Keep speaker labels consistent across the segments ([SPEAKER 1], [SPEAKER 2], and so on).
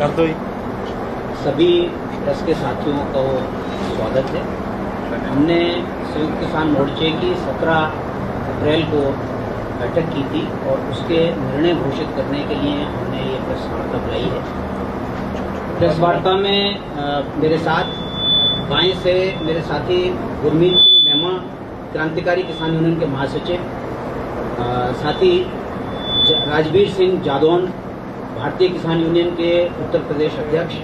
[SPEAKER 1] कर दो ही।
[SPEAKER 2] सभी प्रेस के साथियों को स्वागत है। हमने संयुक्त किसान मोर्चे की 17 अप्रैल को बैठक की थी और उसके निर्णय घोषित करने के लिए हमने ये प्रेस वार्ता बुलाई है। प्रेस वार्ता में मेरे साथ बाएं से मेरे साथी गुरमीत सिंह मेमा, क्रांतिकारी किसान यूनियन के महासचिव, साथी राजवीर सिंह जादौन, भारतीय किसान यूनियन के उत्तर प्रदेश अध्यक्ष,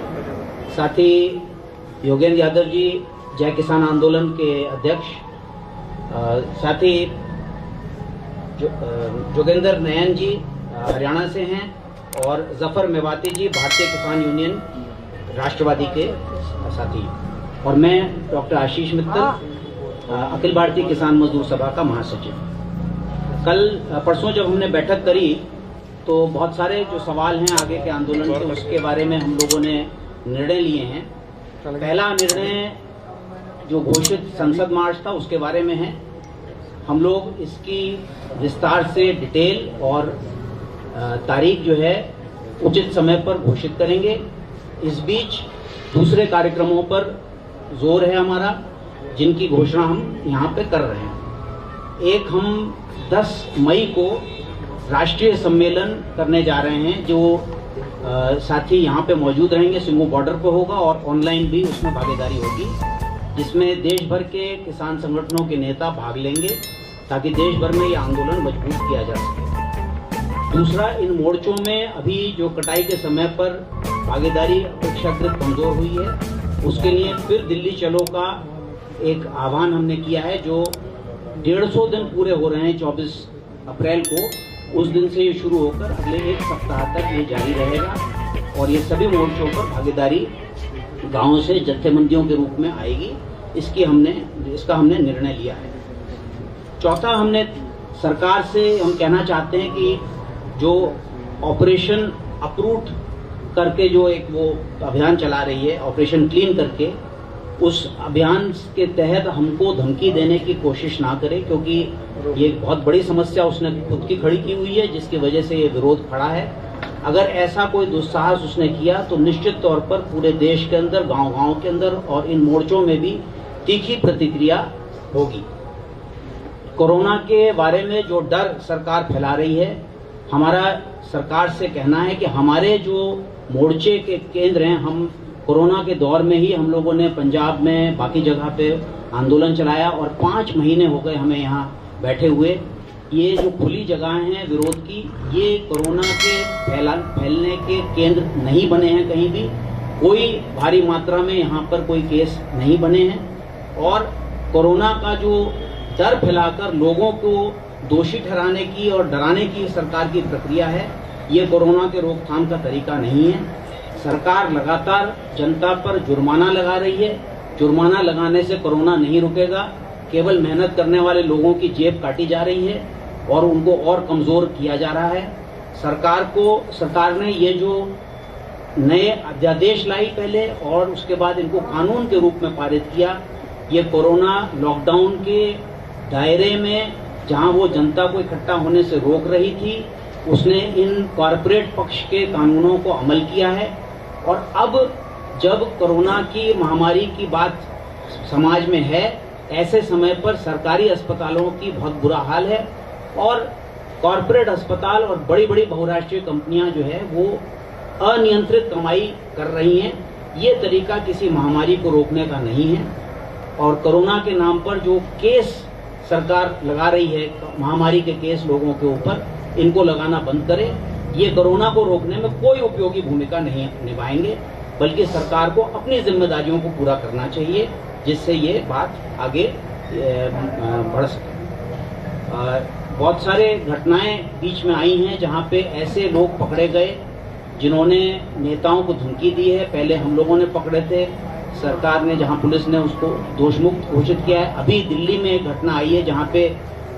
[SPEAKER 2] साथी योगेंद्र यादव जी, जय किसान आंदोलन के अध्यक्ष, साथी जोगेंद्र नयन जी हरियाणा से हैं, और जफर मेवाती जी भारतीय किसान यूनियन राष्ट्रवादी के साथी, और मैं डॉक्टर आशीष मित्तल अखिल भारतीय किसान मजदूर सभा का महासचिव। कल परसों जब हमने बैठक करी तो बहुत सारे जो सवाल हैं आगे के आंदोलन के, उसके बारे में हम लोगों ने निर्णय लिए हैं। पहला निर्णय जो घोषित संसद मार्च था उसके बारे में है। हम लोग इसकी विस्तार से डिटेल और तारीख जो है उचित समय पर घोषित करेंगे। इस बीच दूसरे कार्यक्रमों पर जोर है हमारा, जिनकी घोषणा हम यहाँ पे कर रहे हैं। एक हम 10 मई को राष्ट्रीय सम्मेलन करने जा रहे हैं, जो साथी यहाँ पे मौजूद रहेंगे, सिंगू बॉर्डर पर होगा और ऑनलाइन भी उसमें भागीदारी होगी, जिसमें देश भर के किसान संगठनों के नेता भाग लेंगे ताकि देश भर में ये आंदोलन मजबूत किया जा सके। दूसरा, इन मोर्चों में अभी जो कटाई के समय पर भागीदारी अपेक्षाकृत कमजोर हुई है, उसके लिए फिर दिल्ली चलो का एक आह्वान हमने किया है, जो 150 दिन पूरे हो रहे हैं 24 अप्रैल को। उस दिन से ये शुरू होकर अगले एक सप्ताह तक ये जारी रहेगा और ये सभी मोर्चों पर भागीदारी गांवों से जत्थेबंदियों के रूप में आएगी। इसका हमने निर्णय लिया है। चौथा, हमने सरकार से हम कहना चाहते हैं कि जो ऑपरेशन अप्रूट करके जो एक वो अभियान चला रही है, ऑपरेशन क्लीन करके, उस अभियान के तहत हमको धमकी देने की कोशिश ना करे, क्योंकि ये बहुत बड़ी समस्या उसने खुद की खड़ी की हुई है, जिसकी वजह से ये विरोध खड़ा है। अगर ऐसा कोई दुस्साहस उसने किया तो निश्चित तौर पर पूरे देश के अंदर, गांव-गांव के अंदर और इन मोर्चों में भी तीखी प्रतिक्रिया होगी। कोरोना के बारे में जो डर सरकार फैला रही है, हमारा सरकार से कहना है कि हमारे जो मोर्चे के केंद्र हैं, हम कोरोना के दौर में ही हम लोगों ने पंजाब में बाकी जगह पे आंदोलन चलाया और 5 महीने हो गए हमें यहाँ बैठे हुए। ये जो खुली जगहें हैं विरोध की, ये कोरोना के फैलने के केंद्र नहीं बने हैं। कहीं भी कोई भारी मात्रा में यहाँ पर कोई केस नहीं बने हैं और कोरोना का जो डर फैलाकर लोगों को दोषी ठहराने की और डराने की सरकार की प्रक्रिया है, ये कोरोना के रोकथाम का तरीका नहीं है। सरकार लगातार जनता पर जुर्माना लगा रही है। जुर्माना लगाने से कोरोना नहीं रुकेगा, केवल मेहनत करने वाले लोगों की जेब काटी जा रही है और उनको और कमजोर किया जा रहा है। सरकार ने ये जो नए अध्यादेश लाई पहले और उसके बाद इनको कानून के रूप में पारित किया, ये कोरोना लॉकडाउन के दायरे में जहां वो जनता को इकट्ठा होने से रोक रही थी, उसने इन कॉरपोरेट पक्ष के कानूनों को अमल किया है। और अब जब कोरोना की महामारी की बात समाज में है, ऐसे समय पर सरकारी अस्पतालों की बहुत बुरा हाल है और कॉरपोरेट अस्पताल और बड़ी बड़ी बहुराष्ट्रीय कंपनियां जो है वो अनियंत्रित कमाई कर रही हैं। ये तरीका किसी महामारी को रोकने का नहीं है और कोरोना के नाम पर जो केस सरकार लगा रही है, महामारी के केस लोगों के ऊपर, इनको लगाना बंद करे। ये कोरोना को रोकने में कोई उपयोगी भूमिका नहीं निभाएंगे, बल्कि सरकार को अपनी जिम्मेदारियों को पूरा करना चाहिए, जिससे ये बात आगे बढ़ सके। बहुत सारे घटनाएं बीच में आई हैं जहां पे ऐसे लोग पकड़े गए जिन्होंने नेताओं को धमकी दी है। पहले हम लोगों ने पकड़े थे, सरकार ने, जहां पुलिस ने उसको दोषमुक्त घोषित किया है। अभी दिल्ली में एक घटना आई है जहां पे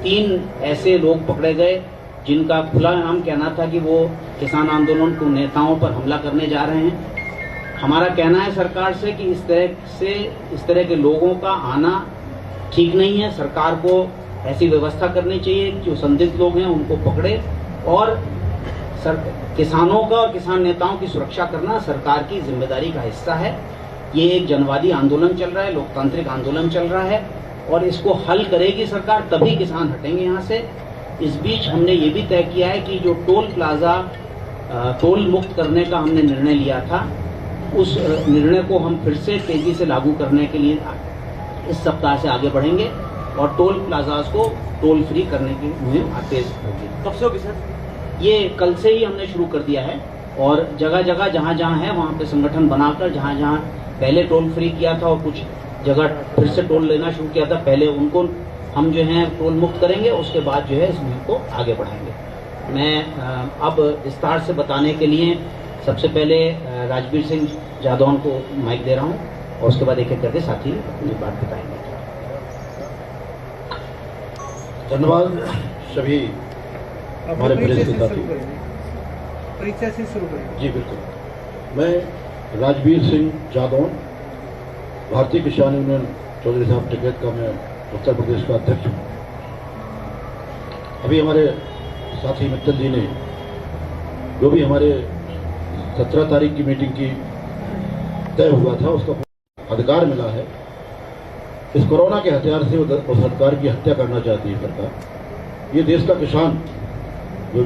[SPEAKER 2] 3 ऐसे लोग पकड़े गए जिनका खुला नाम कहना था कि वो किसान आंदोलन को नेताओं पर हमला करने जा रहे हैं। हमारा कहना है सरकार से कि इस तरह के लोगों का आना ठीक नहीं है। सरकार को ऐसी व्यवस्था करनी चाहिए कि जो संदिग्ध लोग हैं उनको पकड़े और किसानों का और किसान नेताओं की सुरक्षा करना सरकार की जिम्मेदारी का हिस्सा है। ये एक जनवादी आंदोलन चल रहा है, लोकतांत्रिक आंदोलन चल रहा है और इसको हल करेगी सरकार, तभी किसान हटेंगे यहाँ से। इस बीच हमने ये भी तय किया है कि जो टोल प्लाजा टोल मुक्त करने का हमने निर्णय लिया था, उस निर्णय को हम फिर से तेजी से लागू करने के लिए इस सप्ताह से आगे बढ़ेंगे और टोल प्लाजाज को टोल फ्री करने की मुहिम तेज होगी।
[SPEAKER 1] कब से होगी सर?
[SPEAKER 2] ये कल से ही हमने शुरू कर दिया है और जगह जगह जहाँ जहाँ है वहाँ पे संगठन बनाकर जहाँ जहाँ पहले टोल फ्री किया था और कुछ जगह फिर से टोल लेना शुरू किया था, पहले उनको हम जो है टोल मुक्त करेंगे, उसके बाद जो है इस मुहिम को आगे बढ़ाएंगे। मैं अब विस्तार से बताने के लिए सबसे पहले राजवीर सिंह जादौन को माइक दे रहा हूँ और उसके बाद एक एक करके साथी अपनी बात बताएंगे।
[SPEAKER 3] धन्यवाद सभी हमारे प्रेस के साथी।
[SPEAKER 1] परीक्षा से शुरू करें। जी बिल्कुल।
[SPEAKER 3] मैं राजवीर सिंह जादौन, भारतीय किसान यूनियन चौधरी साहब टिकैत का मैं उत्तर प्रदेश का अध्यक्ष हूँ। अभी हमारे साथी मित्तल जी ने जो भी हमारे 17 तारीख की मीटिंग की तय हुआ था उसका अधिकार मिला है। इस कोरोना के हथियार से उस अधिकार की हत्या करना चाहती है सरकार। ये देश का किसान, जो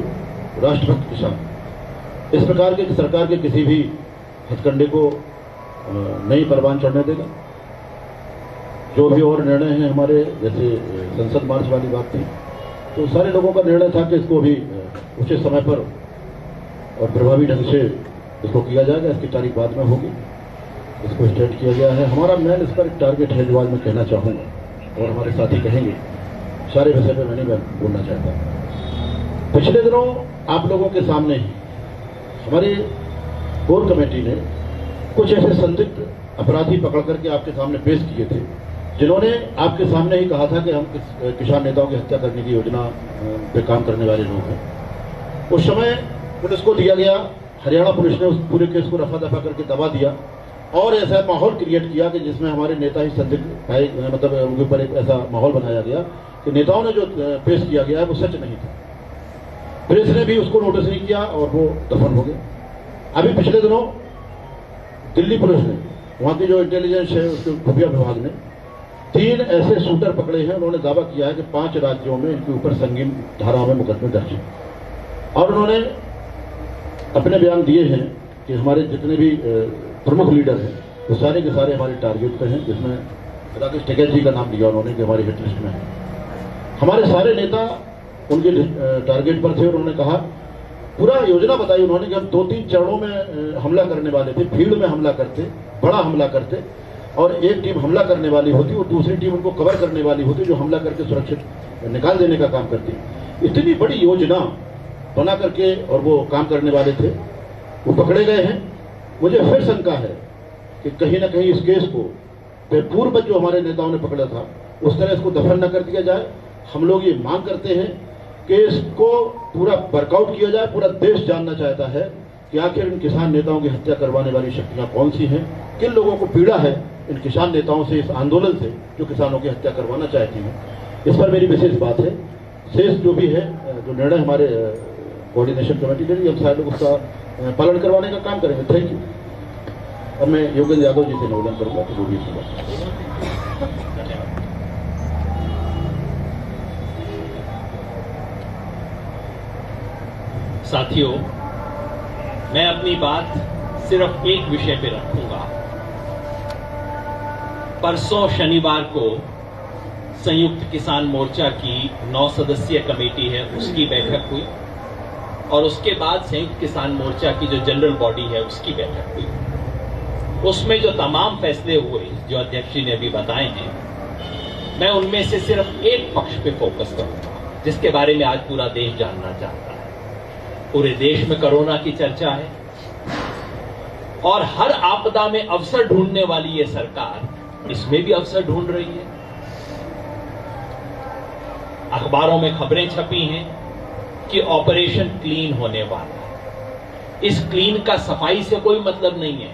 [SPEAKER 3] राष्ट्रभक्त किसान, इस प्रकार के सरकार के किसी भी हथकंडे को नहीं परवान चढ़ने देगा। जो भी और निर्णय हैं हमारे, जैसे संसद मार्च वाली बात थी, तो सारे लोगों का निर्णय था कि इसको भी उचित समय पर और प्रभावी ढंग से इसको किया जाएगा। इसकी तारीख बाद में होगी, इसको स्टेट किया गया है। हमारा मेन इस पर एक टारगेट है जो आज मैं कहना चाहूँगा और हमारे साथी कहेंगे। सारे विषय पर मैं बोलना चाहता। पिछले दिनों आप लोगों के सामने ही हमारी कोर कमेटी ने कुछ ऐसे संदिग्ध अपराधी पकड़ करके आपके सामने पेश किए थे, जिन्होंने आपके सामने ही कहा था कि हम किसान नेताओं की हत्या करने की योजना पे काम करने वाले लोग हैं। उस समय पुलिस को दिया गया, हरियाणा पुलिस ने उस पूरे केस को रफा दफा करके दबा दिया और ऐसा माहौल क्रिएट किया कि जिसमें हमारे नेता ही संदिग्ध भाई, मतलब उनके ऊपर एक ऐसा माहौल बनाया गया कि नेताओं ने जो पेश किया गया है वो सच नहीं था। प्रेस ने भी उसको नोटिस नहीं किया और वो दफन हो गया। अभी पिछले दिनों दिल्ली पुलिस ने, वहाँ की जो इंटेलिजेंस है उसके खुफिया विभाग ने 3 ऐसे शूटर पकड़े हैं। उन्होंने दावा किया है कि 5 राज्यों में इनके ऊपर संगीन धाराओं में मुकदमे दर्ज हैं और उन्होंने अपने बयान दिए हैं कि हमारे जितने भी प्रमुख लीडर हैं वो सारे के सारे हमारे टारगेट पे हैं, जिसमें राकेश टिकैत जी का नाम लिया उन्होंने कि हमारी हिट लिस्ट में है। हमारे सारे नेता उनके टारगेट पर थे और उन्होंने कहा, पूरा योजना बताई उन्होंने कि हम 2-3 चरणों में हमला करने वाले थे, फील्ड में हमला करते, बड़ा हमला करते और एक टीम हमला करने वाली होती और दूसरी टीम उनको कवर करने वाली होती जो हमला करके सुरक्षित निकाल देने का काम करती। इतनी बड़ी योजना बना करके और वो काम करने वाले थे, वो पकड़े गए हैं। मुझे फिर शंका है कि कहीं ना कहीं इस केस को पूर्व जो हमारे नेताओं ने पकड़ा था उस तरह इसको दफन न कर दिया जाए। हम लोग ये मांग करते हैं कि इसको पूरा वर्कआउट किया जाए। पूरा देश जानना चाहता है कि आखिर इन किसान नेताओं की हत्या करवाने वाली शक्तियां कौन सी हैं, किन लोगों को पीड़ा है इन किसान नेताओं से, इस आंदोलन से जो किसानों की हत्या करवाना चाहती हैं। इस पर मेरी विशेष बात है। शेष जो भी है, जो निर्णय हमारे कोऑर्डिनेशन कमेटी ले रही है, हम सारे लोग उसका पालन करवाने का काम करेंगे। Thank you. अब मैं योगेंद्र यादव जी से निवेदन करूंगा कि वो भी
[SPEAKER 4] साथियों, मैं अपनी बात सिर्फ एक विषय पे रखूंगा। परसों शनिवार को संयुक्त किसान मोर्चा की 9 सदस्यीय कमेटी है, उसकी बैठक हुई और उसके बाद संयुक्त किसान मोर्चा की जो जनरल बॉडी है उसकी बैठक हुई। उसमें जो तमाम फैसले हुए जो अध्यक्ष जी ने अभी बताए हैं, मैं उनमें से सिर्फ एक पक्ष पे फोकस करूंगा जिसके बारे में आज पूरा देश जानना चाहता है। पूरे देश में कोरोना की चर्चा है और हर आपदा में अवसर ढूंढने वाली ये सरकार इसमें भी अवसर ढूंढ रही है। अखबारों में खबरें छपी हैं कि ऑपरेशन क्लीन होने वाला है। इस क्लीन का सफाई से कोई मतलब नहीं है,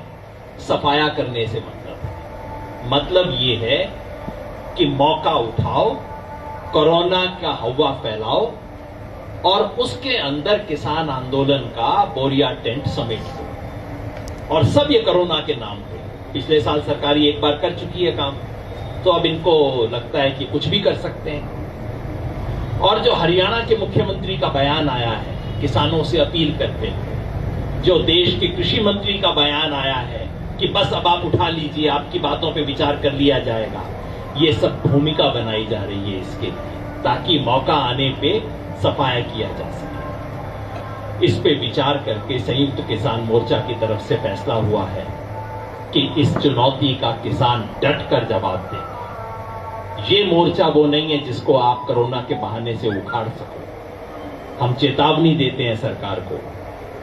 [SPEAKER 4] सफाया करने से मतलब है। मतलब ये है कि मौका उठाओ, कोरोना का हवा फैलाओ और उसके अंदर किसान आंदोलन का बोरिया टेंट समेट दो और सब ये कोरोना के नाम पे। पिछले साल सरकारी एक बार कर चुकी है काम, तो अब इनको लगता है कि कुछ भी कर सकते हैं। और जो हरियाणा के मुख्यमंत्री का बयान आया है किसानों से अपील करते हुए, जो देश के कृषि मंत्री का बयान आया है कि बस अब आप उठा लीजिए, आपकी बातों पे विचार कर लिया जाएगा, ये सब भूमिका बनाई जा रही है इसके लिए, ताकि मौका आने पे सफाया किया जा सके। इस पे विचार करके संयुक्त किसान मोर्चा की तरफ से फैसला हुआ है कि इस चुनौती का किसान डट कर जवाब दे। ये मोर्चा वो नहीं है जिसको आप कोरोना के बहाने से उखाड़ सको। हम चेतावनी देते हैं सरकार को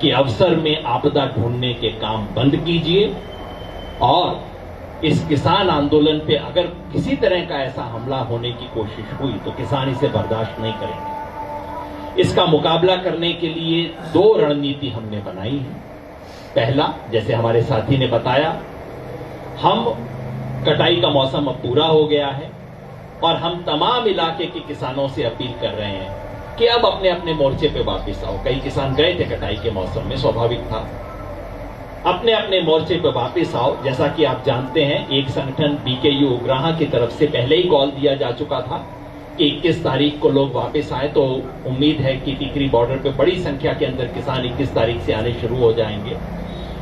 [SPEAKER 4] कि अवसर में आपदा ढूंढने के काम बंद कीजिए और इस किसान आंदोलन पे अगर किसी तरह का ऐसा हमला होने की कोशिश हुई तो किसान इसे बर्दाश्त नहीं करेंगे। इसका मुकाबला करने के लिए 2 रणनीति हमने बनाई है। पहला, जैसे हमारे साथी ने बताया, हम कटाई का मौसम अब पूरा हो गया है और हम तमाम इलाके के किसानों से अपील कर रहे हैं कि अब अपने अपने मोर्चे पे वापस आओ। कई किसान गए थे कटाई के मौसम में, स्वाभाविक था। अपने अपने मोर्चे पे वापस आओ। जैसा कि आप जानते हैं, एक संगठन बीकेयू उग्राहा की तरफ से पहले ही कॉल दिया जा चुका था कि 21 तारीख को लोग वापस आए, तो उम्मीद है कि टिकरी बॉर्डर पे बड़ी संख्या के अंदर किसान 21 तारीख से आने शुरू हो जाएंगे।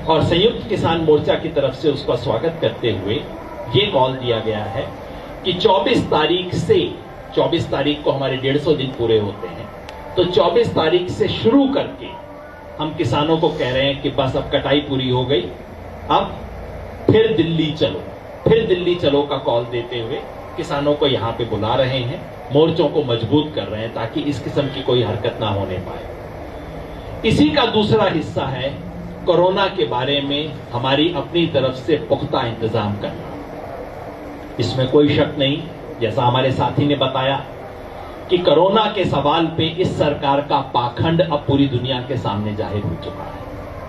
[SPEAKER 4] और संयुक्त किसान मोर्चा की तरफ से उसका स्वागत करते हुए ये कॉल दिया गया है कि 24 तारीख को हमारे 150 दिन पूरे होते हैं, तो 24 तारीख से शुरू करके हम किसानों को कह रहे हैं कि बस अब कटाई पूरी हो गई, अब फिर दिल्ली चलो का कॉल देते हुए किसानों को यहां पे बुला रहे हैं, मोर्चों को मजबूत कर रहे हैं ताकि इस किस्म की कोई हरकत ना होने पाए। इसी का दूसरा हिस्सा है कोरोना के बारे में हमारी अपनी तरफ से पुख्ता इंतजाम करना। इसमें कोई शक नहीं, जैसा हमारे साथी ने बताया कि कोरोना के सवाल पे इस सरकार का पाखंड अब पूरी दुनिया के सामने जाहिर हो चुका है।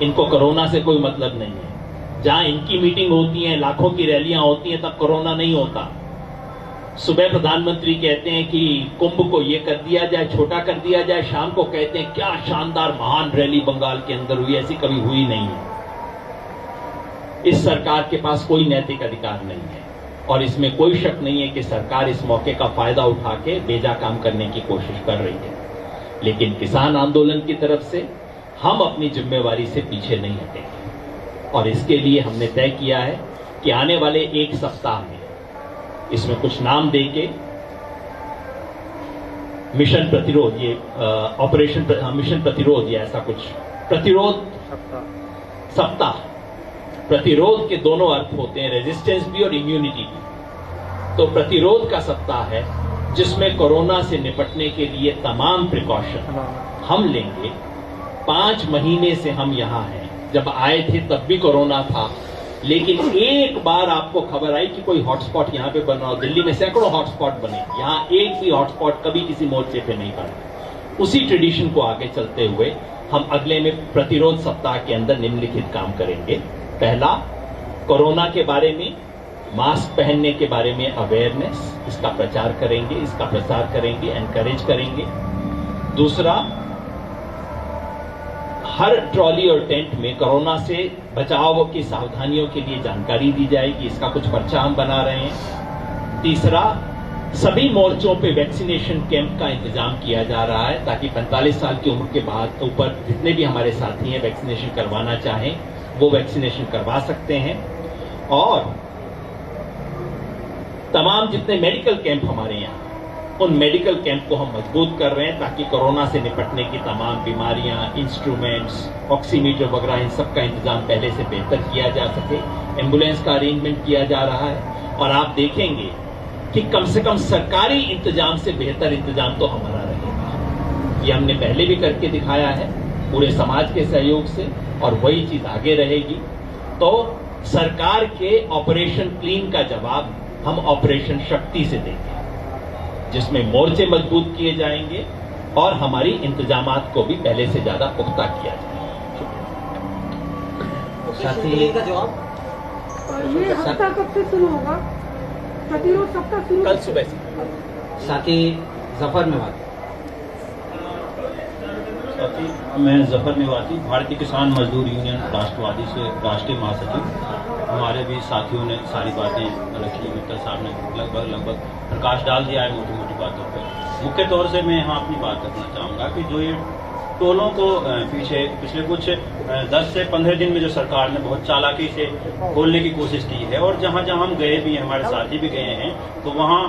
[SPEAKER 4] इनको कोरोना से कोई मतलब नहीं है। जहां इनकी मीटिंग होती है, लाखों की रैलियां होती हैं, तब कोरोना नहीं होता। सुबह प्रधानमंत्री कहते हैं कि कुंभ को ये कर दिया जाए, छोटा कर दिया जाए, शाम को कहते हैं क्या शानदार महान रैली बंगाल के अंदर हुई, ऐसी कभी हुई नहीं है। इस सरकार के पास कोई नैतिक अधिकार नहीं है और इसमें कोई शक नहीं है कि सरकार इस मौके का फायदा उठा के बेजा काम करने की कोशिश कर रही है। लेकिन किसान आंदोलन की तरफ से हम अपनी जिम्मेवारी से पीछे नहीं हटेंगे और इसके लिए हमने तय किया है कि आने वाले 1 सप्ताह में इसमें कुछ नाम देके मिशन प्रतिरोध, ये ऑपरेशन मिशन प्रतिरोध या ऐसा कुछ, प्रतिरोध सप्ताह, प्रतिरोध के दोनों अर्थ होते हैं, रेजिस्टेंस भी और इम्यूनिटी भी। तो प्रतिरोध का सप्ताह है जिसमें कोरोना से निपटने के लिए तमाम प्रिकॉशन हम लेंगे। 5 महीने से हम यहां हैं, जब आए थे तब भी कोरोना था, लेकिन एक बार आपको खबर आई कि कोई हॉटस्पॉट यहां पे बन रहा हो। दिल्ली में सैकड़ों हॉटस्पॉट बने, यहां एक भी हॉटस्पॉट कभी किसी मोर्चे पे नहीं बना। उसी ट्रेडिशन को आगे चलते हुए हम अगले में प्रतिरोध सप्ताह के अंदर निम्नलिखित काम करेंगे। पहला, कोरोना के बारे में, मास्क पहनने के बारे में अवेयरनेस, इसका प्रचार करेंगे, इसका प्रसार करेंगे, एनकरेज करेंगे। दूसरा, हर ट्रॉली और टेंट में कोरोना से बचाव की सावधानियों के लिए जानकारी दी जाएगी, इसका कुछ पर्चा हम बना रहे हैं। तीसरा, सभी मोर्चों पे वैक्सीनेशन कैंप का इंतजाम किया जा रहा है ताकि 45 साल की उम्र के बाद ऊपर जितने भी हमारे साथी हैं वैक्सीनेशन करवाना चाहें वो वैक्सीनेशन करवा सकते हैं। और तमाम जितने मेडिकल कैंप हमारे यहाँ, उन मेडिकल कैंप को हम मजबूत कर रहे हैं ताकि कोरोना से निपटने की तमाम बीमारियां, इंस्ट्रूमेंट्स, ऑक्सीमीटर वगैरह, इन सब का इंतजाम पहले से बेहतर किया जा सके। एम्बुलेंस का अरेंजमेंट किया जा रहा है और आप देखेंगे कि कम से कम सरकारी इंतजाम से बेहतर इंतजाम तो हमारा रहेगा। ये हमने पहले भी करके दिखाया है पूरे समाज के सहयोग से और वही चीज आगे रहेगी। तो सरकार के ऑपरेशन क्लीन का जवाब हम ऑपरेशन शक्ति से देंगे, जिसमें मोर्चे मजबूत किए जाएंगे और हमारी इंतजामात को भी पहले से ज्यादा पुख्ता किया जाएगा।
[SPEAKER 2] साथी
[SPEAKER 5] का जवाब
[SPEAKER 6] ये हफ्ता कब से शुरू होगा? प्रतिरोध सप्ताह शुरू
[SPEAKER 4] कल सुबह से।
[SPEAKER 2] साथी जफर मेवाती।
[SPEAKER 5] साथी, मैं जफर मेवाती, भारतीय किसान मजदूर यूनियन राष्ट्रवादी से राष्ट्रीय महासचिव। हमारे भी साथियों ने सारी बातें रखी, मित्तल साहब ने लगभग प्रकाश डाल दिया है मोटी मोटी बातों पर। मुख्य तौर से मैं यहाँ अपनी बात रखना चाहूँगा कि जो ये टोलों को पिछले कुछ 10 से 15 दिन में जो सरकार ने बहुत चालाकी से खोलने की कोशिश की है, और जहां जहां हम गए भी हैं, हमारे साथी भी गए हैं, तो वहां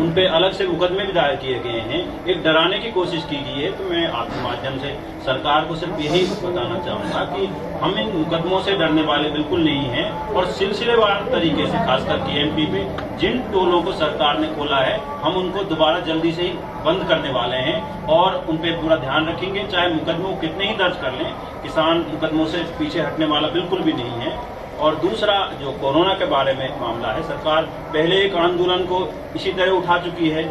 [SPEAKER 5] उन पे अलग से मुकदमे भी दायर किए गए हैं, एक डराने की कोशिश की गई है। तो मैं आपके माध्यम से सरकार को सिर्फ यही बताना चाहूंगा कि हम इन मुकदमों से डरने वाले बिल्कुल नहीं हैं, और सिलसिलेवार तरीके से खासकर KMP पे जिन टोलों को सरकार ने खोला है, हम उनको दोबारा जल्दी से ही बंद करने वाले हैं और उन पे पूरा ध्यान रखेंगे। चाहे मुकदमों कितने ही दर्ज कर लें, किसान मुकदमों से पीछे हटने वाला बिल्कुल भी नहीं है। और दूसरा जो कोरोना के बारे में मामला है, सरकार पहले एक आंदोलन को इसी तरह उठा चुकी है।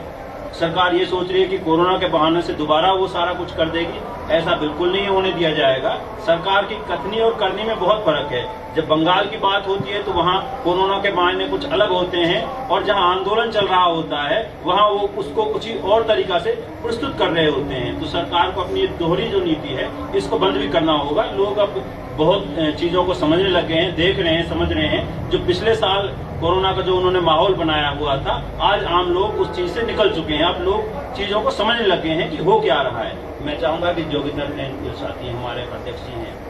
[SPEAKER 5] सरकार ये सोच रही है कि कोरोना के बहाने से दोबारा वो सारा कुछ कर देगी, ऐसा बिल्कुल नहीं होने दिया जाएगा। सरकार की कथनी और करनी में बहुत फर्क है। जब बंगाल की बात होती है तो वहाँ कोरोना के मायने कुछ अलग होते हैं, और जहाँ आंदोलन चल रहा होता है वहाँ वो उसको कुछ ही और तरीका से प्रस्तुत कर रहे होते हैं। तो सरकार को अपनी दोहरी जो नीति है इसको बंद भी करना होगा। लोग अब बहुत चीजों को समझने लगे हैं, देख रहे हैं, समझ रहे हैं। जो पिछले साल कोरोना का जो उन्होंने माहौल बनाया हुआ था, आज आम लोग उस चीज से निकल चुके हैं। अब लोग चीजों को समझने लगे हैं कि हो क्या रहा है। मैं चाहूंगा कि जोगिंदर नैन जो साथी हमारे अध्यक्ष जी हैं।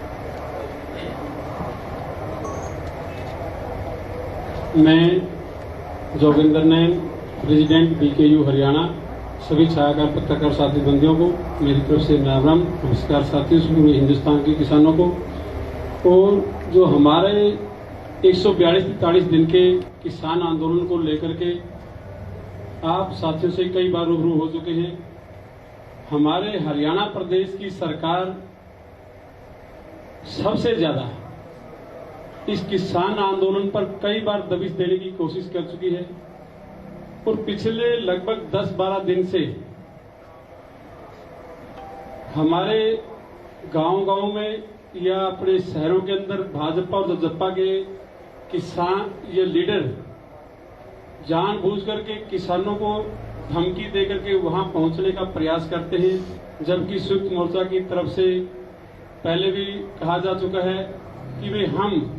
[SPEAKER 7] मैं जोगिंदर नैन, प्रेसिडेंट BKU हरियाणा, सभी छायाकार पत्रकार साथी बंदियों को मेरी तरफ से राम राम, नमस्कार साथियों, पूरे हिंदुस्तान के किसानों को। और जो हमारे 142-43 दिन के किसान आंदोलन को लेकर के आप साथियों से कई बार रूबरू हो चुके हैं। हमारे हरियाणा प्रदेश की सरकार सबसे ज्यादा इस किसान आंदोलन पर कई बार दबिश देने की कोशिश कर चुकी है, और पिछले लगभग 10-12 दिन से हमारे गांव-गांव में या अपने शहरों के अंदर भाजपा और जसपा के किसान ये लीडर जानबूझ करके किसानों को धमकी देकर के वहां पहुंचने का प्रयास करते हैं। जबकि संयुक्त मोर्चा की तरफ से पहले भी कहा जा चुका है कि वे हम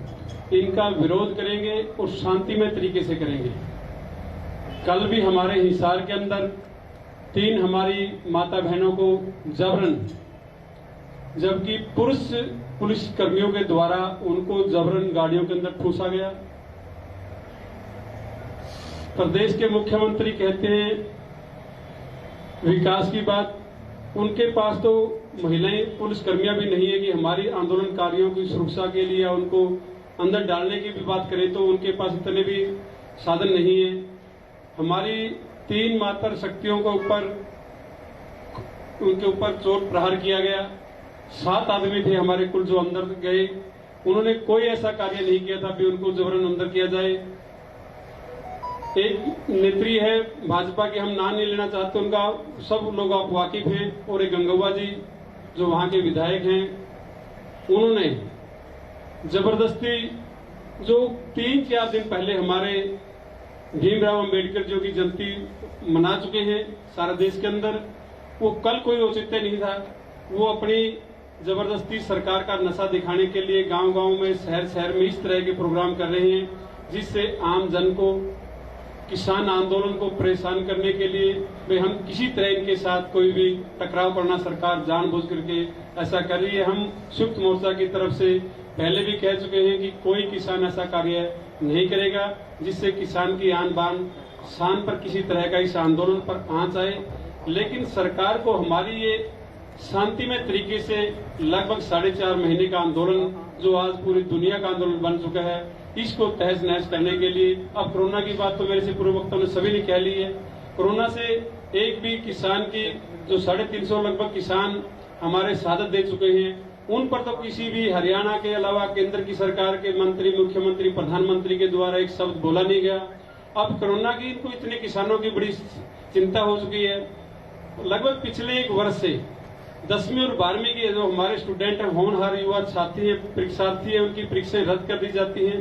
[SPEAKER 7] इनका विरोध करेंगे और शांतिमय तरीके से करेंगे। कल भी हमारे हिसार के अंदर 3 हमारी माता बहनों को जबरन, जबकि पुरुष पुलिस कर्मियों के द्वारा उनको जबरन गाड़ियों के अंदर ठूसा गया। प्रदेश के मुख्यमंत्री कहते हैं विकास की बात, उनके पास तो महिलाएं पुलिसकर्मियां भी नहीं है कि हमारी आंदोलनकारियों की सुरक्षा के लिए उनको अंदर डालने की भी बात करें तो उनके पास इतने भी साधन नहीं है। हमारी 3 मातर शक्तियों के ऊपर उनके ऊपर चोट प्रहार किया गया। 7 आदमी थे हमारे कुल जो अंदर गए, उन्होंने कोई ऐसा कार्य नहीं किया था कि उनको जबरन अंदर किया जाए। एक नेत्री है भाजपा की, हम नाम नहीं लेना चाहते, उनका सब लोग आप वाकिफ हैं, और एक गंगव्वा जी जो वहां के विधायक हैं, उन्होंने जबरदस्ती जो 3-4 दिन पहले हमारे भीमराव अंबेडकर जो की जयंती मना चुके हैं सारा देश के अंदर, वो कल कोई औचित्य नहीं था। वो अपनी जबरदस्ती सरकार का नशा दिखाने के लिए गांव-गांव में, शहर-शहर में इस तरह के प्रोग्राम कर रहे हैं, जिससे आम जन को, किसान आंदोलन को परेशान करने के लिए वे हम किसी तरह इनके साथ कोई भी टकराव करना सरकार जानबूझ करके ऐसा कर रही है। हम संयुक्त मोर्चा की तरफ से पहले भी कह चुके हैं कि कोई किसान ऐसा कार्य नहीं करेगा जिससे किसान की आन बान शान पर किसी तरह का इस आंदोलन पर आंच आए। लेकिन सरकार को हमारी ये शांतिमय तरीके से लगभग 4.5 महीने का आंदोलन, जो आज पूरी दुनिया का आंदोलन बन चुका है, इसको तहस नहस करने के लिए, अब कोरोना की बात तो मेरे से पूर्व वक्ताओं ने सभी ने कह ली है। कोरोना से एक भी किसान की जो 350 लगभग किसान हमारे शहादत दे चुके हैं, उन पर तो किसी भी हरियाणा के अलावा केंद्र की सरकार के मंत्री, मुख्यमंत्री, प्रधानमंत्री के द्वारा एक शब्द बोला नहीं गया। अब कोरोना की इनको इतने किसानों की बड़ी चिंता हो चुकी है। लगभग पिछले 1 वर्ष से 10वीं और 12वीं के जो हमारे स्टूडेंट हैं, होनहार युवा छात्री है, परीक्षार्थी है, उनकी परीक्षाएं रद्द कर दी जाती हैं।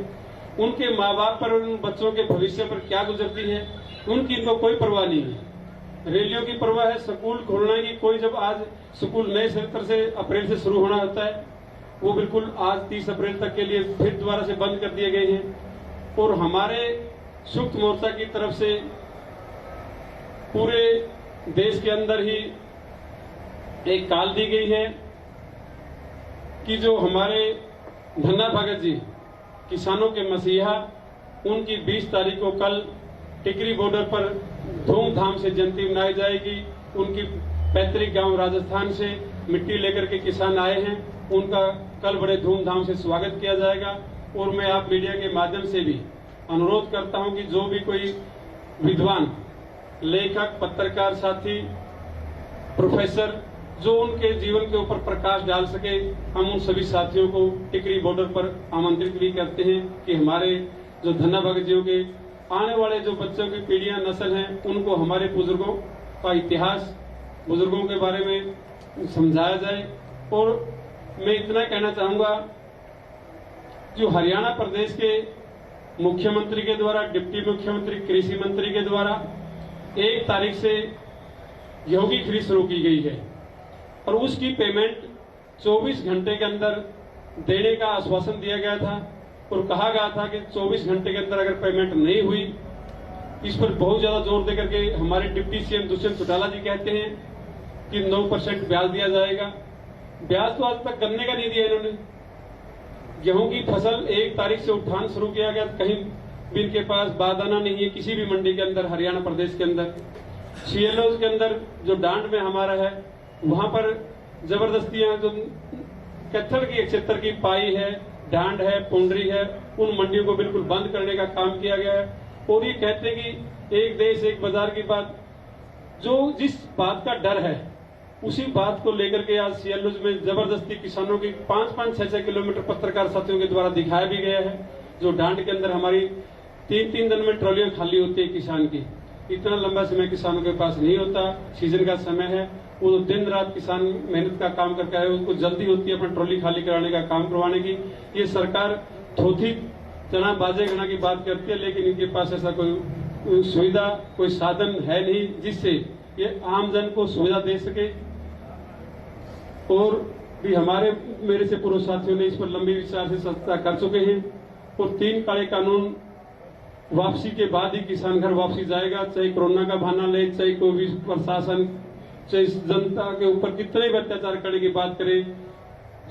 [SPEAKER 7] उनके माँ बाप पर, उन बच्चों के भविष्य पर क्या गुजरती है, उनकी इनको कोई परवाह नहीं है। रैलियों की परवाह है, स्कूल खोलने की कोई, जब आज स्कूल नए सत्र से अप्रैल से शुरू होना होता है, वो बिल्कुल आज 30 अप्रैल तक के लिए फिर दोबारा से बंद कर दिए गए हैं। और हमारे संयुक्त मोर्चा की तरफ से पूरे देश के अंदर ही एक कॉल दी गई है कि जो हमारे धन्ना भगत जी किसानों के मसीहा, उनकी 20 तारीख को कल टिकरी बॉर्डर पर धूमधाम से जयंती मनाई जाएगी। उनकी पैतृक गांव राजस्थान से मिट्टी लेकर के किसान आए हैं, उनका कल बड़े धूमधाम से स्वागत किया जाएगा। और मैं आप मीडिया के माध्यम से भी अनुरोध करता हूं कि जो भी कोई विद्वान, लेखक, पत्रकार साथी, प्रोफेसर जो उनके जीवन के ऊपर प्रकाश डाल सके, हम उन सभी साथियों को टिकरी बॉर्डर पर आमंत्रित भी करते हैं कि हमारे जो धन्ना भगत जियों के आने वाले जो बच्चों की पीढ़ियां, नस्ल हैं, उनको हमारे बुजुर्गों का इतिहास, बुजुर्गों के बारे में समझाया जाए। और मैं इतना कहना चाहूंगा, जो हरियाणा प्रदेश के मुख्यमंत्री के द्वारा, डिप्टी मुख्यमंत्री, कृषि मंत्री के द्वारा 1 तारीख से गेहूं की खरीद शुरू की गई है और उसकी पेमेंट 24 घंटे के अंदर देने का आश्वासन दिया गया था और कहा गया था कि 24 घंटे के अंदर अगर पेमेंट नहीं हुई, इस पर बहुत ज्यादा जोर देकर के हमारे डिप्टी सीएम दुष्यंत चौटाला जी कहते हैं कि 9% ब्याज दिया जाएगा। ब्याज तो आज तक गन्ने का नहीं दिया इन्होंने। गेहूं की फसल 1 तारीख से उठान शुरू किया गया, कहीं भी इनके पास बारदाना नहीं है किसी भी मंडी के अंदर, हरियाणा प्रदेश के अंदर। सीएलओ के अंदर जो डांड में हमारा है, वहां पर जबरदस्तियां, जो कत्थल की 170 की पाई है, डांड है, पुंडरी है, उन मंडियों को बिल्कुल बंद करने का काम किया गया है। और ये कहते हैं कि एक देश एक बाजार की बात, जो जिस बात का डर है उसी बात को लेकर के आज सीएलओ में जबरदस्ती किसानों की 5-5, 6-6 किलोमीटर पत्रकार साथियों के द्वारा दिखाया भी गया है। जो डांड के अंदर हमारी 3-3 दिन में ट्रॉलियां खाली होती है किसान की। इतना लंबा समय किसानों के पास नहीं होता, सीजन का समय है, वो दिन रात किसान मेहनत का काम करके आए, उसको जल्दी होती है अपनी ट्रॉली खाली कराने का काम करवाने की। ये सरकार थोथी चना बाजे गना की बात करती है, लेकिन इनके पास ऐसा कोई सुविधा, कोई साधन है नहीं जिससे ये आम जन को सुविधा दे सके। और भी हमारे मेरे से पूर्व साथियों ने इस पर लंबी विचार से चर्चा कर चुके हैं। और 3 काले कानून वापसी के बाद ही किसान घर वापसी जाएगा, चाहे कोरोना का बहाना ले, चाहे कोई भी प्रशासन, चाहे जनता के ऊपर कितने भी अत्याचार करने की बात करे,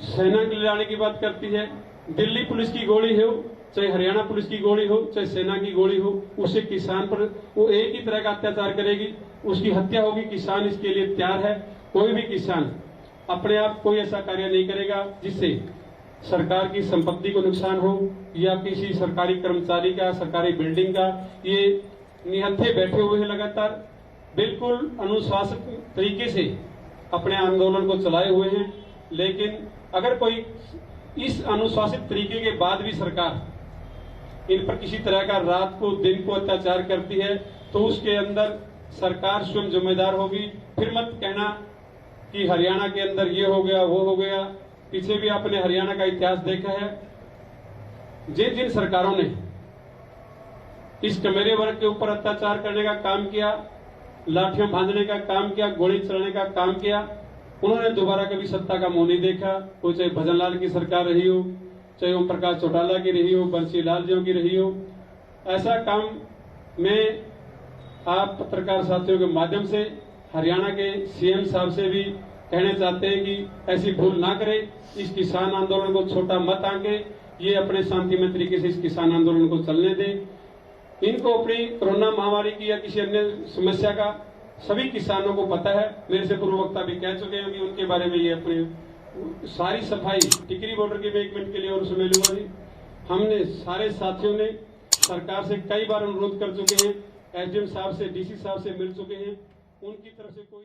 [SPEAKER 7] सेना के ले जाने की बात करती है। दिल्ली पुलिस की गोली हो, चाहे हरियाणा पुलिस की गोली हो, चाहे सेना की गोली हो, उससे किसान पर वो एक ही तरह का अत्याचार करेगी, उसकी हत्या होगी। किसान इसके लिए तैयार है। कोई भी किसान अपने आप कोई ऐसा कार्य नहीं करेगा जिससे सरकार की संपत्ति को नुकसान हो या किसी सरकारी कर्मचारी का, सरकारी बिल्डिंग का। ये निहत्थे बैठे हुए हैं, लगातार बिल्कुल अनुशासित तरीके से अपने आंदोलन को चलाए हुए हैं। लेकिन अगर कोई इस अनुशासित तरीके के बाद भी सरकार इन पर किसी तरह का रात को दिन को अत्याचार करती है, तो उसके अंदर सरकार स्वयं जिम्मेदार होगी। फिर मत कहना कि हरियाणा के अंदर ये हो गया, वो हो गया। पीछे भी आपने हरियाणा का इतिहास देखा है, जिन सरकारों ने इस कमेरे वर्ग के ऊपर अत्याचार करने का काम किया, लाठियां बांधने का काम किया, गोली चलाने का काम किया, उन्होंने दोबारा कभी सत्ता का मुंह नहीं देखा। वो चाहे भजनलाल की सरकार रही हो, चाहे ओम प्रकाश चौटाला की रही हो, बंसी लाल जी की रही हो। ऐसा काम मैं आप पत्रकार साथियों के माध्यम से हरियाणा के सीएम साहब से भी कहना चाहते हैं कि ऐसी भूल ना करें। इस किसान आंदोलन को छोटा मत आंके, ये अपने शांतिमय तरीके से इस किसान आंदोलन को चलने दें। इनको अपनी कोरोना महामारी की या किसी अन्य समस्या का सभी किसानों को पता है। मेरे से पूर्व वक्ता भी कह चुके हैं कि उनके बारे में ये अपनी सारी सफाई टिकरी बॉर्डर के 1 मिनट के लिए और सुने लूंगा जी। हमने सारे साथियों ने सरकार से कई बार अनुरोध कर चुके हैं, एसडीएम साहब से, डीसी साहब से मिल चुके हैं, उनकी तरफ से कोई